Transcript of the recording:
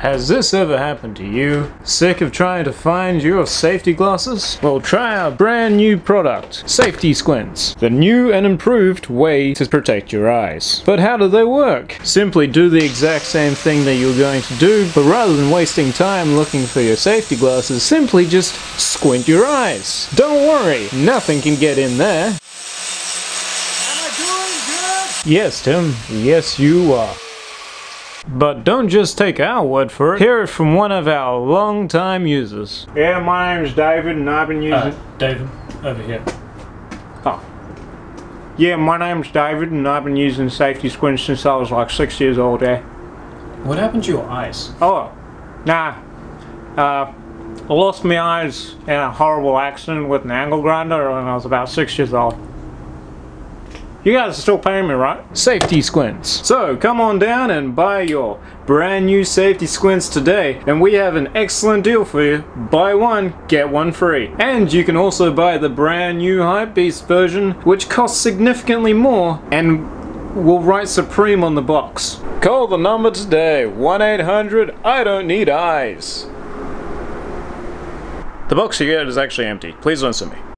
Has this ever happened to you? Sick of trying to find your safety glasses? Well, try our brand new product, Safety Squints, the new and improved way to protect your eyes. But how do they work? Simply do the exact same thing that you're going to do, but rather than wasting time looking for your safety glasses, simply just squint your eyes. Don't worry, nothing can get in there. Am I doing good? Yes, Tim. Yes, you are. But don't just take our word for it. Hear it from one of our long-time users. Yeah, my name's David and I've been using... David, over here. Oh. Yeah, my name's David and I've been using Safety Squints since I was like 6 years old, yeah. What happened to your eyes? Oh, nah. I lost my eyes in a horrible accident with an angle grinder when I was about 6 years old. You guys are still paying me, right? Safety Squints. So come on down and buy your brand new Safety Squints today, and we have an excellent deal for you. Buy one, get one free. And you can also buy the brand new Hypebeast version, which costs significantly more and will write Supreme on the box. Call the number today, 1-800-I-don't-need-eyes. The box you get is actually empty. Please don't sue me.